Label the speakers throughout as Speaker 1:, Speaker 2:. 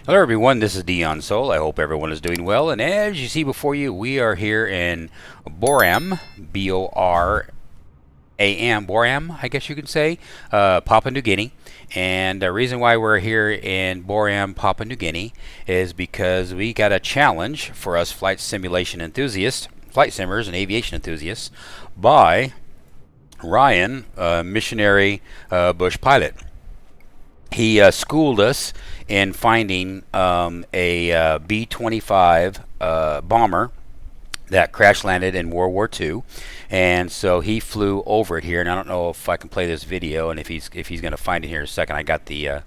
Speaker 1: Hello everyone, this is Dion Soul. I hope everyone is doing well. And as you see before you, we are here in Boram, B-O-R-A-M, Boram, I guess you could say, Papua New Guinea. And the reason why we're here in Boram, Papua New Guinea is because we got a challenge for us flight simulation enthusiasts, flight simmers and aviation enthusiasts by Ryan, missionary bush pilot. He schooled us in finding a B25 bomber that crash landed in World War II, and so he flew over it here. And I don't know if I can play this video, and if he's going to find it here in a second. I got the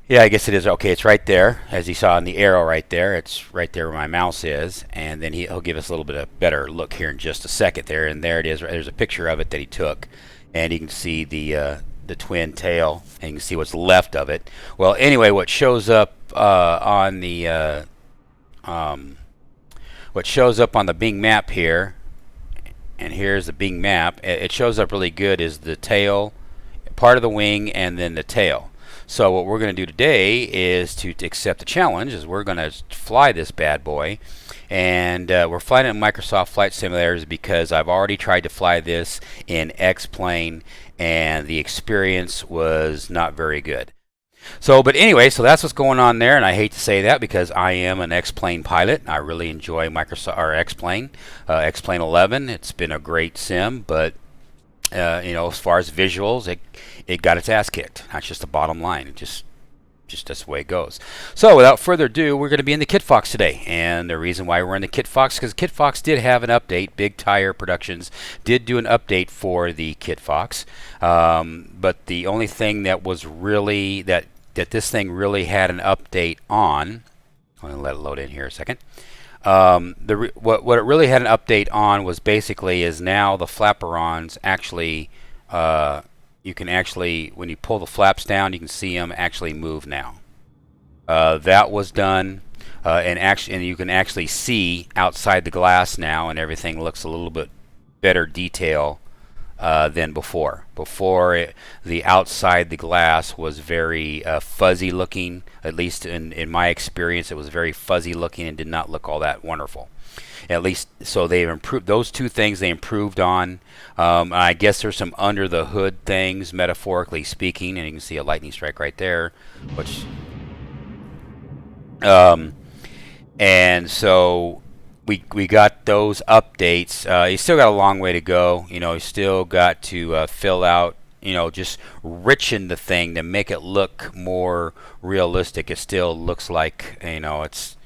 Speaker 1: yeah, I guess it is. Okay, it's right there, as you saw in the arrow right there. It's right there where my mouse is, and then he'll give us a little bit of better look here in just a second there. And there it is. There's a picture of it that he took, and you can see the twin tail, and you can see what's left of it. Well, anyway, what shows up on the Bing map here, and here's the Bing map. It shows up really good is the tail, part of the wing, and then the tail. So what we're going to do today is to accept the challenge. Is we're going to fly this bad boy, and we're flying it in Microsoft Flight Simulators because I've already tried to fly this in X-Plane, and the experience was not very good. So, but anyway, so that's what's going on there, and I hate to say that because I am an X-Plane pilot. I really enjoy Microsoft or X-Plane, X-Plane 11. It's been a great sim, but you know, as far as visuals, it got its ass kicked. That's just the bottom line. It just that's the way it goes. So without further ado, we're going to be in the Kitfox today. And the reason why we're in the Kitfox, because Kitfox did have an update. Big Tire Productions did do an update for the Kitfox. But the only thing that was really, that this thing really had an update on, I'm going to let it load in here a second. What it really had an update on was basically is now the flaperons actually, you can actually, when you pull the flaps down, you can see them actually move now. That was done, and you can actually see outside the glass now, and everything looks a little bit better detail than before. Before, the outside the glass was very fuzzy looking. At least in my experience, it was very fuzzy looking and did not look all that wonderful. At least, so they've improved those two things. They improved on. I guess there's some under the hood things, metaphorically speaking, and you can see a lightning strike right there, which and so we got those updates. You still got a long way to go. You know, you still got to fill out, you know, just richen the thing to make it look more realistic. It still looks like, you know, it's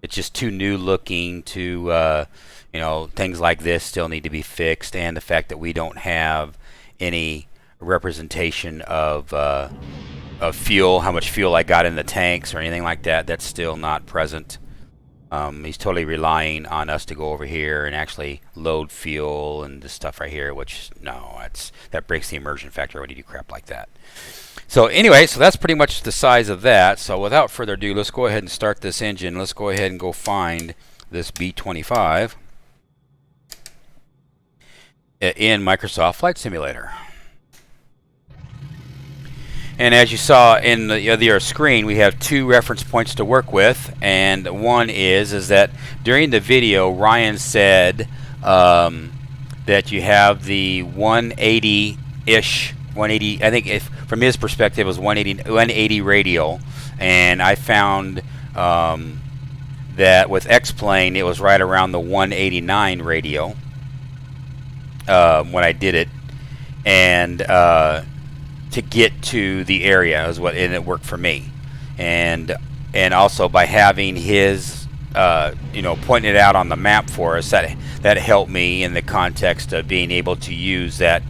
Speaker 1: just too new looking. To you know, things like this still need to be fixed, and the fact that we don't have any representation of fuel, how much fuel I got in the tanks or anything like that, that's still not present. He's totally relying on us to go over here and actually load fuel and this stuff right here, which, no, that breaks the immersion factor when you do crap like that. So anyway, so that's pretty much the size of that. So without further ado, let's go ahead and start this engine. Let's go ahead and go find this B25 in Microsoft Flight Simulator. And as you saw in the other screen, we have two reference points to work with, and one is that during the video, Ryan said that you have the 180-ish, 180. I think if from his perspective, it was 180 radial, and I found that with X-Plane, it was right around the 189 radial when I did it, and to get to the area is what, and it worked for me, and also by having his you know, pointing it out on the map for us, that helped me in the context of being able to use that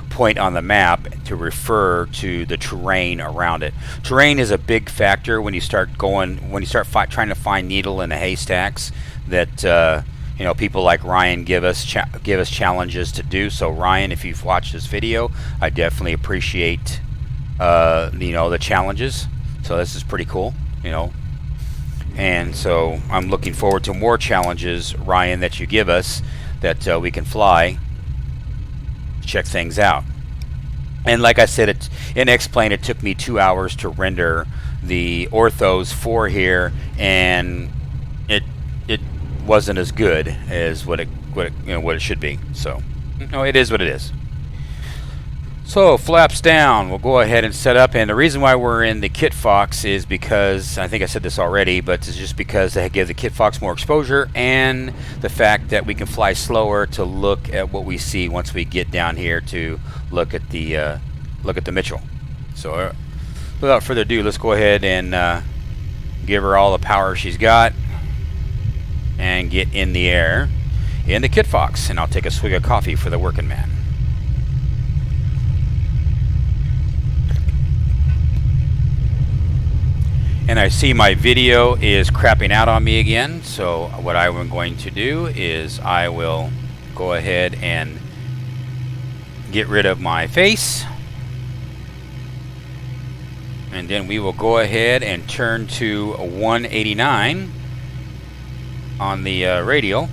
Speaker 1: point on the map to refer to the terrain around it. Terrain is a big factor when you start trying to find needle in the haystacks that you know, people like Ryan give us challenges to do. So Ryan, if you've watched this video, I definitely appreciate you know, the challenges. So this is pretty cool, you know. And so I'm looking forward to more challenges, Ryan, that you give us, that we can fly, check things out. And like I said, in X-Plane, it took me 2 hours to render the orthos for here, and it wasn't as good as what it should be. So, it is what it is. So flaps down, we'll go ahead and set up, and the reason why we're in the Kitfox is because, I think I said this already, but it's just because they give the Kitfox more exposure, and the fact that we can fly slower to look at what we see once we get down here to look at the Mitchell. So without further ado, let's go ahead and give her all the power she's got and get in the air in the Kitfox, and I'll take a swig of coffee for the working man. And I see my video is crapping out on me again, so what I'm going to do is I will go ahead and get rid of my face, and then we will go ahead and turn to 189 on the radial.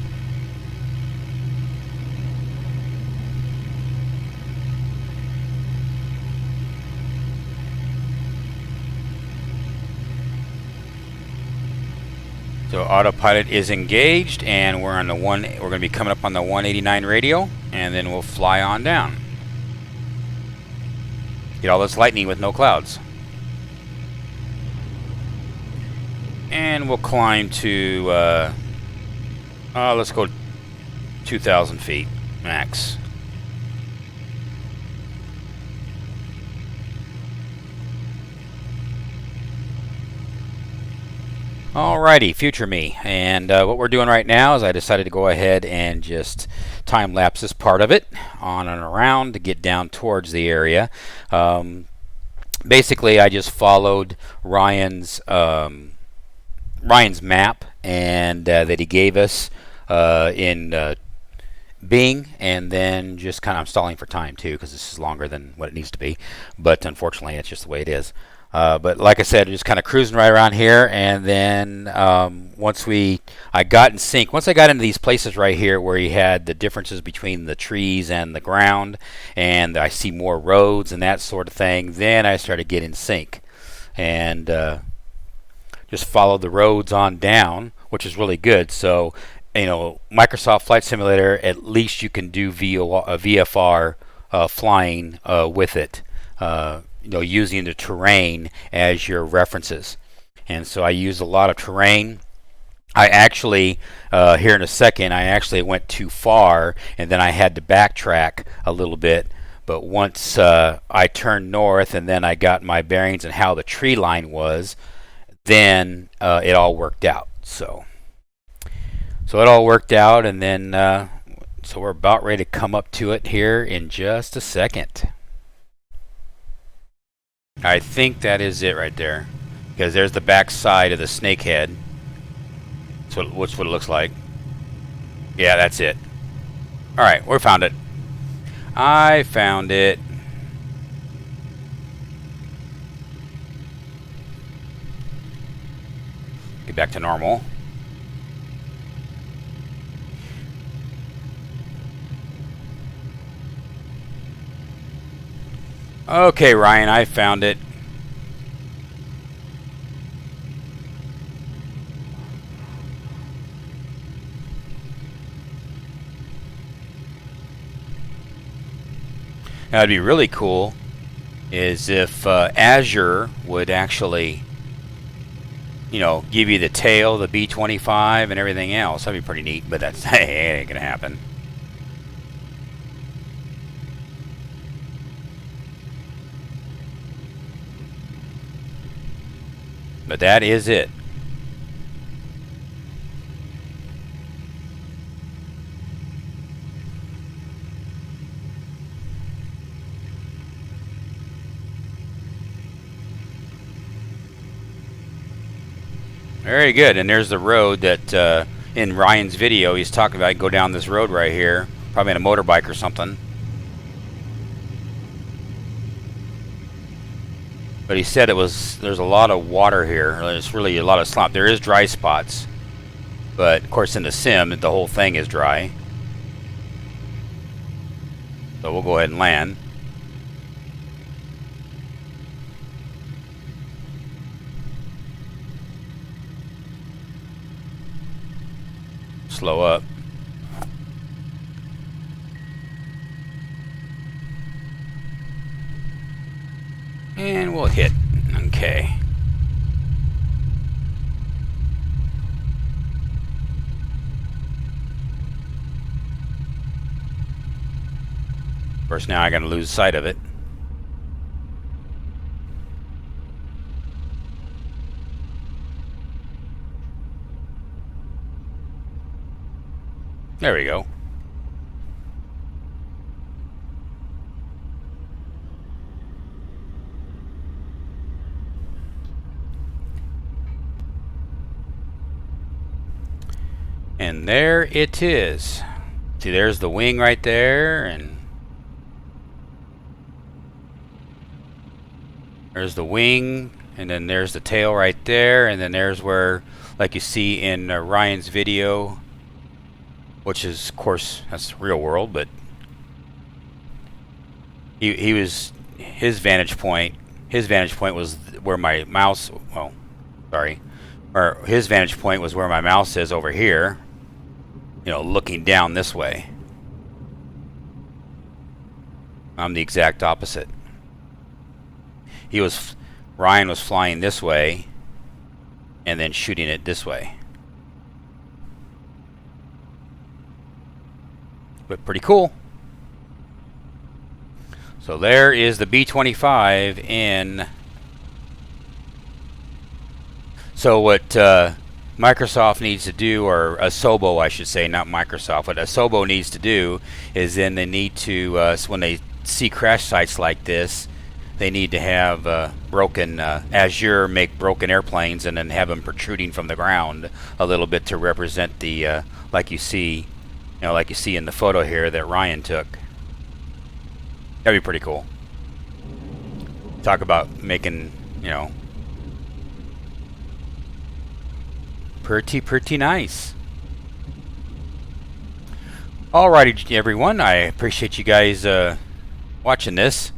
Speaker 1: So autopilot is engaged, and we're on the we're going to be coming up on the 189 radial, and then we'll fly on down. Get all this lightning with no clouds. And we'll climb to let's go 2,000 feet max. Alrighty, future me, and what we're doing right now is I decided to go ahead and just time lapse this part of it on and around to get down towards the area. Basically, I just followed Ryan's map and that he gave us in Bing, and then just kind of I'm stalling for time too because this is longer than what it needs to be, but unfortunately, it's just the way it is. But like I said, just kind of cruising right around here, and then once I got in sync, once I got into these places right here where you had the differences between the trees and the ground, and I see more roads and that sort of thing, then I started getting in sync, and just followed the roads on down, which is really good. So, Microsoft Flight Simulator, at least you can do VFR flying with it. Using the terrain as your references. And so I used a lot of terrain. I actually, here in a second, I actually went too far, and then I had to backtrack a little bit. But once I turned north, and then I got my bearings and how the tree line was, then it all worked out. So it all worked out, and then so we're about ready to come up to it here in just a second. I think that is it right there, because there's the back side of the snakehead. That's what it looks like. Yeah, that's it. Alright, we found it. I found it. Get back to normal. Okay, Ryan, I found it. Now, it'd be really cool is if Azure would actually, give you the tail, the B25, and everything else. That'd be pretty neat, but that's it ain't gonna happen. But that is it. Very good. And there's the road that in Ryan's video he's talking about. Go down this road right here, probably on a motorbike or something. But he said there's a lot of water here. There's really a lot of slop. There is dry spots. But, of course, in the sim, the whole thing is dry. So we'll go ahead and land. slow up. And we'll hit. Okay. Of course, now I'm going to lose sight of it. There we go. And there it is. See, there's the wing right there, and there's the wing, and then there's the tail right there, and then there's where, like you see in Ryan's video, which is, of course, that's real world, but he was, his vantage point was where my mouse, well, sorry, or his vantage point was where my mouse is over here, you know, looking down this way. I'm the exact opposite. Ryan was flying this way and then shooting it this way. But pretty cool. So there is the B25 in. So what Microsoft needs to do, or Asobo I should say, not Microsoft, what Asobo needs to do is then they need to, when they see crash sites like this, they need to have broken, Azure make broken airplanes and then have them protruding from the ground a little bit to represent the, like you see in the photo here that Ryan took. That'd be pretty cool. Talk about making, you know, pretty nice. Alrighty, everyone. I appreciate you guys watching this.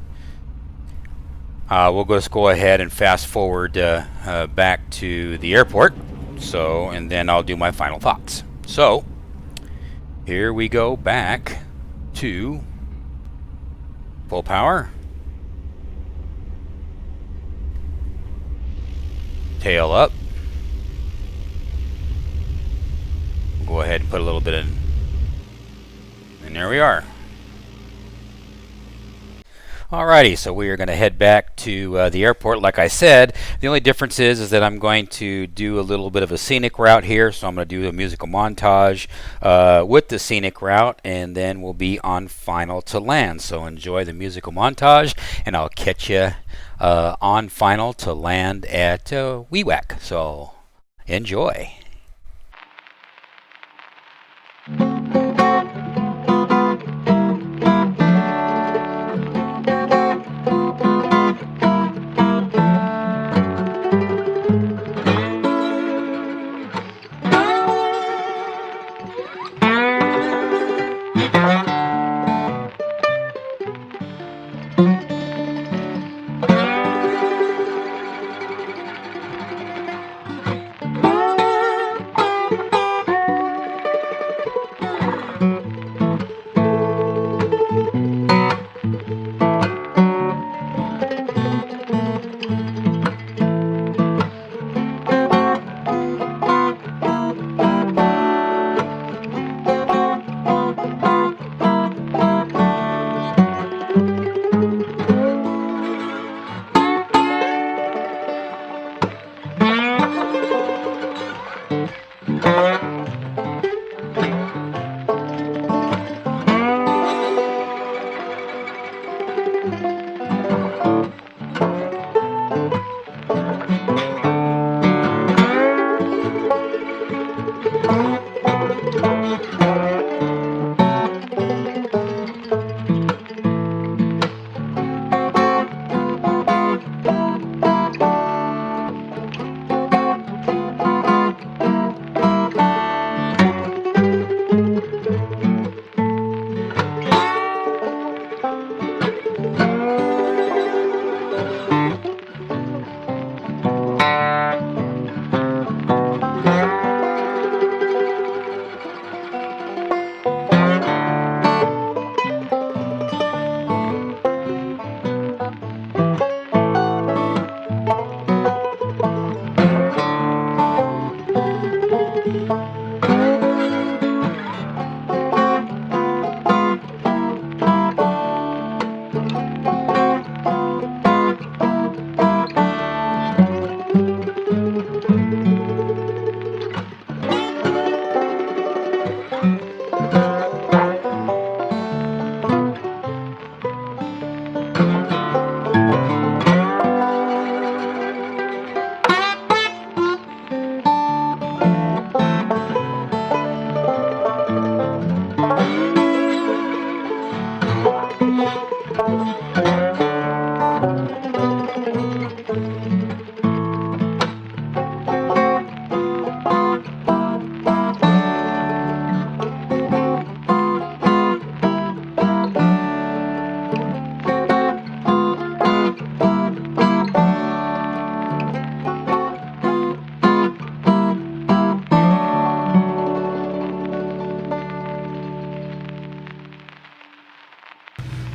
Speaker 1: We'll just go ahead and fast forward back to the airport. So, and then I'll do my final thoughts. So, here we go back to full power. Tail up. We'll go ahead and put a little bit in. And there we are. Alrighty, so we are going to head back to the airport. Like I said, the only difference is that I'm going to do a little bit of a scenic route here. So I'm going to do a musical montage with the scenic route, and then we'll be on final to land. So enjoy the musical montage, and I'll catch you on final to land at WeWack. So enjoy.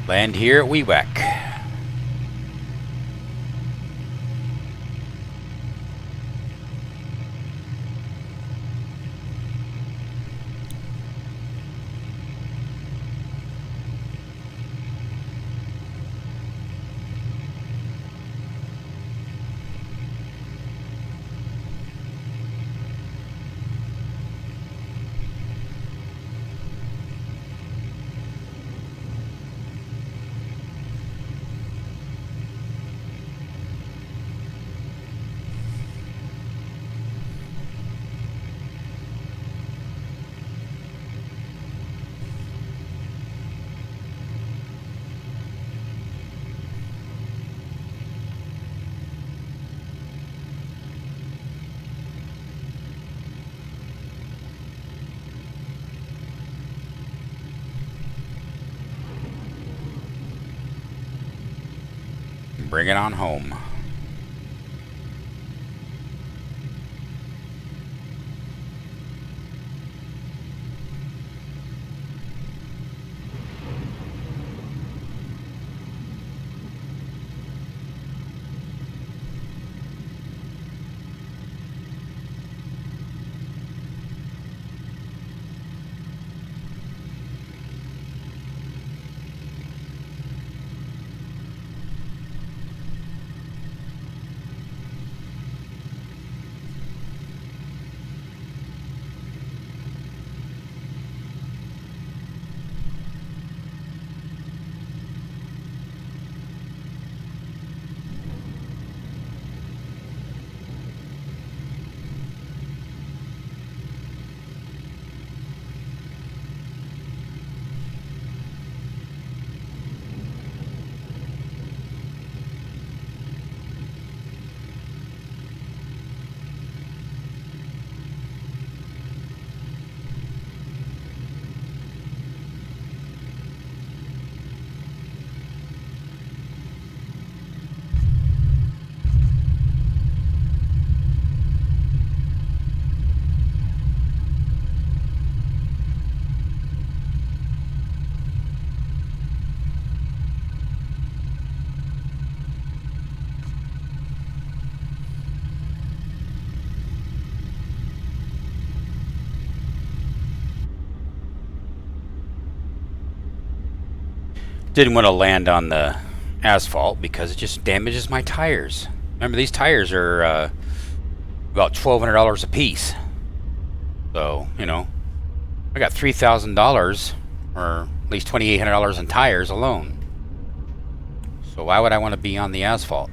Speaker 1: Land here at Wewak. Bring it on home. Didn't want to land on the asphalt because it just damages my tires. Remember, these tires are about $1,200 a piece. So, you know, I got $3,000 or at least $2,800 in tires alone. So why would I want to be on the asphalt?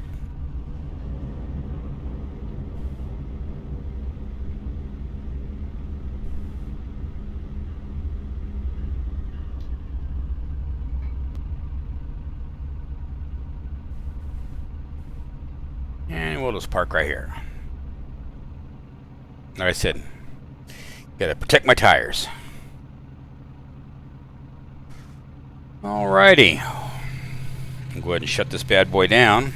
Speaker 1: And we'll just park right here. Like I said, gotta protect my tires. Alrighty. I'll go ahead and shut this bad boy down.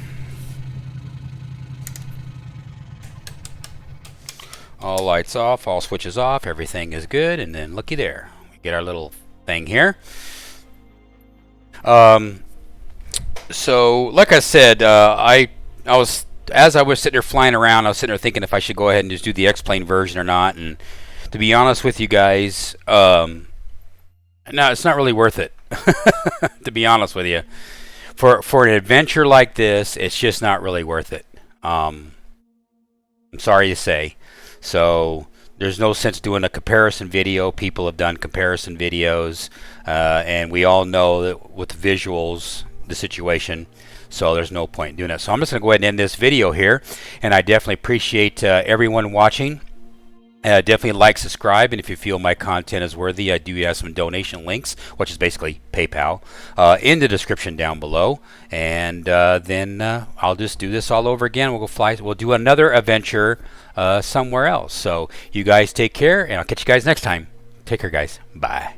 Speaker 1: All lights off, all switches off, everything is good, and then looky there. We get our little thing here. So, like I said, as I was sitting there flying around, I was sitting there thinking if I should go ahead and just do the X-Plane version or not. And to be honest with you guys, no, it's not really worth it. To be honest with you, for an adventure like this, it's just not really worth it. I'm sorry to say. So there's no sense doing a comparison video. People have done comparison videos, and we all know that with visuals, the situation. So there's no point in doing that. So I'm just going to go ahead and end this video here. And I definitely appreciate everyone watching. Definitely like, subscribe, and if you feel my content is worthy, I do have some donation links, which is basically PayPal, in the description down below. And then I'll just do this all over again. We'll go fly. We'll do another adventure somewhere else. So you guys take care, and I'll catch you guys next time. Take care, guys. Bye.